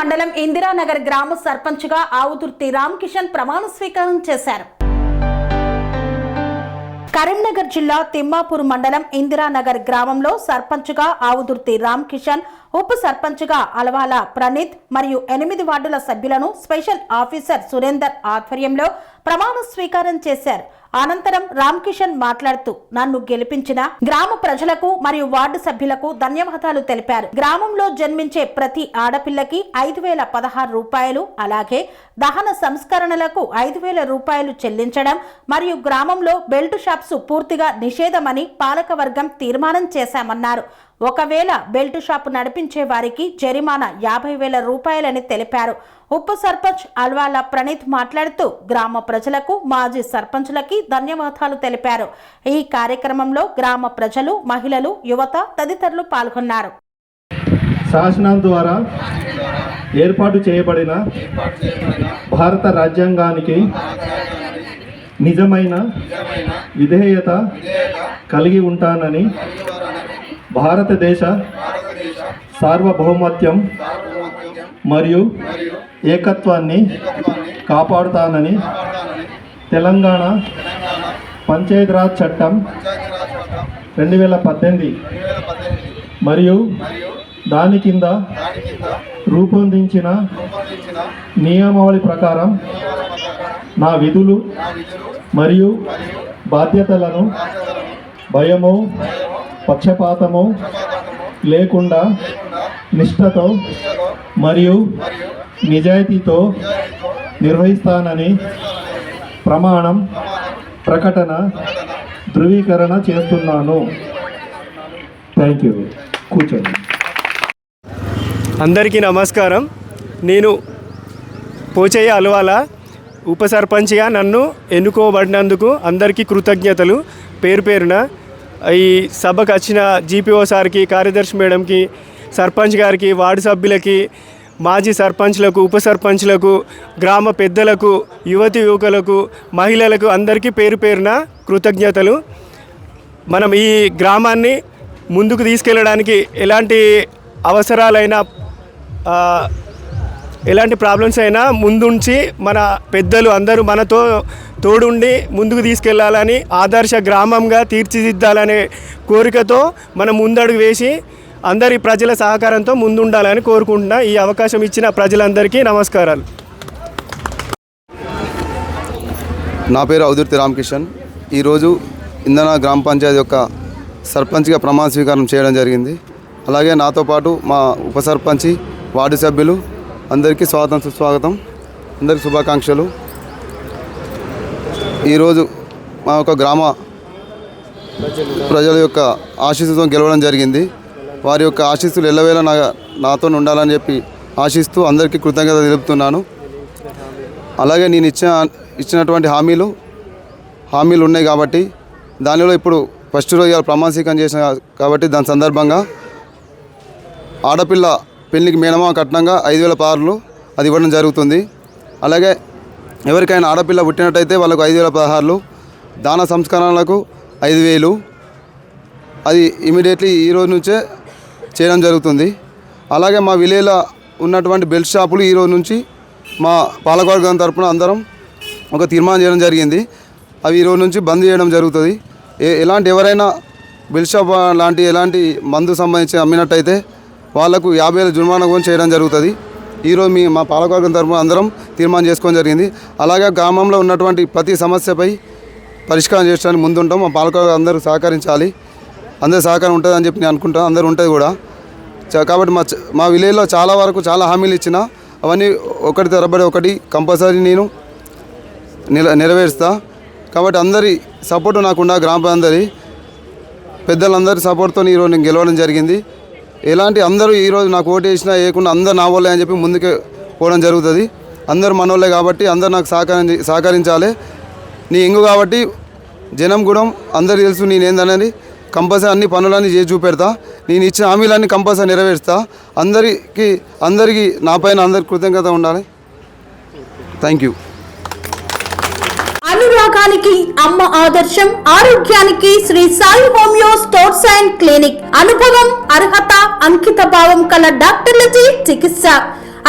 మండలం ఇందిరానగర్ గ్రామ సర్పంచ్గా ఆవుదుర్తి రామకిషన్ ప్రమాణ స్వీకారం చేశారు. కరీంనగర్ జిల్లా తిమ్మాపూర్ మండలం ఇందిరానగర్ గ్రామంలో సర్పంచ్గా ఆవుదుర్తి రామకిషన్, ఉప సర్పంచ్గా అలవాల ప్రణీత్ మరియు 8 వార్డుల సభ్యులను స్పెషల్ ఆఫీసర్ సురేందర్ ఆధ్వర్యంలో ప్రమాణ స్వీకారం చేశారు. అనంతరం రామకిషన్ మాట్లాడుతూ నన్ను గెలిపించిన గ్రామ ప్రజలకు మరియు వార్డు సభ్యులకు ధన్యవాదాలు తెలిపారు. గ్రామంలో జన్మించే ప్రతి ఆడపిల్లకి 5,016 రూపాయలు, అలాగే దహన సంస్కరణలకు 5,000 రూపాయలు చెల్లించడం మరియు గ్రామంలో బెల్ట్ షాప్స్ పూర్తిగా నిషేధమని పాలకవర్గం తీర్మానం చేశామన్నారు. ఒకవేళ బెల్ట్ షాప్ నడిపించే వారికి జరిమానా 50,000 రూపాయలని తెలిపారు. ఉప సర్పంచ్ అల్వాల ప్రణీత్ మాట్లాడుతూ గ్రామ ప్రజలకు, మాజీ సర్పంచ్లకి ధన్యవాదాలు తెలిపారు. ఈ కార్యక్రమంలో గ్రామ ప్రజలు, మహిళలు, యువత తదితరులు పాల్గొన్నారు. శాసనం ద్వారా ఏర్పాటు చేయబడిన భారత రాజ్యాంగానికి నిజమైన విధేయత కలిగి ఉంటానని, భారతదేశ సార్వభౌమత్యం మరియు ఏకత్వాన్ని కాపాడుతానని, తెలంగాణ పంచాయతీరాజ్ చట్టం 2018 మరియు దాని కింద రూపొందించిన నియమావళి ప్రకారం నా విధులు మరియు బాధ్యతలను భయము, పక్షపాతము లేకుండా నిష్ఠతో మరియు నిజాయితీతో నిర్వహిస్తానని ప్రమాణం, ప్రకటన, ధృవీకరణ చేస్తున్నాను. Thank you. కూర్చోండి. అందరికీ నమస్కారం. నేను పోచయ్య అలవాల ఉప సర్పంచ్గా నన్ను ఎన్నుకోబడినందుకు అందరికీ కృతజ్ఞతలు పేరు పేరున. ఈ సభకు వచ్చిన జీపీఓ సార్కి, కార్యదర్శి మేడంకి, సర్పంచ్ గారికి, వార్డు సభ్యులకి, మాజీ సర్పంచ్లకు, ఉప సర్పంచ్లకు, గ్రామ పెద్దలకు, యువతి యువకులకు, మహిళలకు అందరికీ పేరు పేరున కృతజ్ఞతలు. మనం ఈ గ్రామాన్ని ముందుకు తీసుకెళ్ళడానికి ఎలాంటి అవసరాలైనా, ఎలాంటి ప్రాబ్లమ్స్ అయినా ముందుంచి మన పెద్దలు అందరూ మనతో తోడుండి ముందుకు తీసుకెళ్లాలని, ఆదర్శ గ్రామంగా తీర్చిదిద్దాలనే కోరికతో మనం ముందడుగు వేసి అందరి ప్రజల సహకారంతో ముందుండాలని కోరుకుంటున్నా. ఈ అవకాశం ఇచ్చిన ప్రజలందరికీ నమస్కారాలు. నా పేరు ఆవుదుర్తి రామకిషన్. ఈరోజు ఇంధన గ్రామ పంచాయతీ యొక్క సర్పంచ్గా ప్రమాణ స్వీకారం చేయడం జరిగింది. అలాగే నాతో పాటు మా ఉప సర్పంచి, వార్డు సభ్యులు అందరికీ స్వాగతం, సుస్వాగతం, అందరికీ శుభాకాంక్షలు. ఈరోజు మా యొక్క గ్రామ ప్రజల యొక్క ఆశీస్సుతో గెలవడం జరిగింది. వారి యొక్క ఆశీస్సులు ఎల్లవేళ నాతో ఉండాలని చెప్పి ఆశిస్తూ అందరికీ కృతజ్ఞత తెలుపుతున్నాను. అలాగే నేను ఇచ్చినటువంటి హామీలు ఉన్నాయి కాబట్టి దానిలో ఇప్పుడు ఫస్ట్ రోజు ప్రమాణ స్వీకారం చేసిన కాబట్టి దాని సందర్భంగా ఆడపిల్ల పెళ్లికి మేనమా కట్నంగా 5,016 అది ఇవ్వడం జరుగుతుంది. అలాగే ఎవరికైనా ఆడపిల్ల పుట్టినట్టయితే వాళ్ళకు 5,016, దాన సంస్కరణలకు 5,000 అది ఇమీడియట్లీ ఈరోజు నుంచే చేయడం జరుగుతుంది. అలాగే మా విలేజ్లో ఉన్నటువంటి బెల్ట్ షాపులు ఈరోజు నుంచి మా పాలకవర్గం తరఫున అందరం ఒక తీర్మానం చేయడం జరిగింది. అవి ఈరోజు నుంచి బంద్ చేయడం జరుగుతుంది. ఎవరైనా బెల్ట్ షాప్ లాంటి ఎలాంటి మందు సంబంధించి అమ్మినట్టయితే వాళ్లకు 50,000 జుర్మానా కూడా చేయడం జరుగుతుంది. ఈరోజు మా పాలకవర్గం తరఫున అందరం తీర్మానం చేసుకోవడం జరిగింది. అలాగే గ్రామంలో ఉన్నటువంటి ప్రతి సమస్యపై పరిష్కారం చేయడానికి ముందుంటాం. మా పాలకవర్గం అందరూ సహకరించాలి. అందరి సహకారం ఉంటుందని చెప్పి నేను అనుకుంటాను. అందరూ ఉంటుంది కూడా. కాబట్టి మా విలేజ్లో చాలా హామీలు ఇచ్చిన అవన్నీ ఒకటి తరబడి ఒకటి కంపల్సరీ నేను నెరవేరుస్తా. కాబట్టి అందరి సపోర్టు నాకున్నా, గ్రామ అందరి పెద్దలందరి సపోర్ట్తో ఈరోజు నేను గెలవడం జరిగింది. ఎలాంటి అందరూ ఈరోజు నాకు ఓటు వేసినా వేయకుండా అందరు నా వాళ్ళే అని చెప్పి ముందుకే పోవడం జరుగుతుంది. అందరూ మనోళ్ళే కాబట్టి అందరూ నాకు సహకరించాలి. నీ ఇంగు కాబట్టి జనం కూడా అందరు తెలుసు నేనేందనేది. కంపల్సరీ అన్ని పనులన్నీ చేసి చూపెడతా. నేను ఇచ్చిన హామీలన్నీ కంపల్సరీ నెరవేరుస్తా. అందరికీ నా పైన అందరికి కృతజ్ఞత ఉండాలి. Thank you. అనురాగానికి అమ్మ ఆదర్శం, ఆరోగ్యానికి Shri Sai homeo stores and clinic. అనుభవం, అర్హత, అంకిత భావం కల డాక్టర్లచే చికిత్స.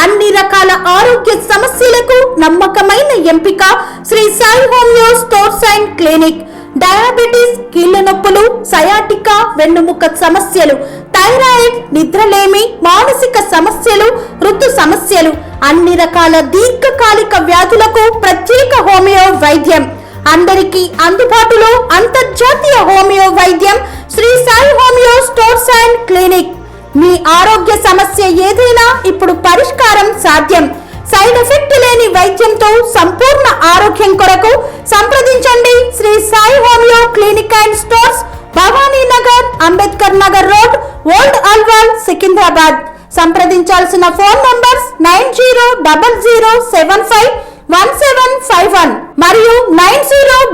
అన్ని రకాల ఆరోగ్య సమస్యలకు నమ్మకమైన ఎంపిక Shri Sai homeo stores and clinic. Diabetes, కీళ్ల నొప్పులు, సయాటికా, వెన్నుముక సమస్యలు, థైరాయిడ్, నిద్రలేమి, మానసిక సమస్యలు, ఋతు సమస్యలు, అన్ని రకాల దీర్ఘకాలిక వ్యాధులకు ప్రత్యేక హోమియో వైద్యం. అందరికీ అందుబాటులో అంతర్జాతీయ హోమియో వైద్యం Shri Sai homeo stores and clinic. మీ ఆరోగ్య సమస్య ఏదైనా ఇప్పుడు పరిష్కారం సాధ్యం. సైడ్ ఎఫెక్ట్ లేని వైద్యంతో సంపూర్ణ ఆరోగ్యం కొరకు సంప్రదించండి Shri Sai homeo clinic and stores, Bhavani Nagar, Ambedkar Nagar road, old Alwal, Secunderabad. సంప్రదించాల్సిన ఫోన్ నంబర్స్ 9000751751 మరియు 9000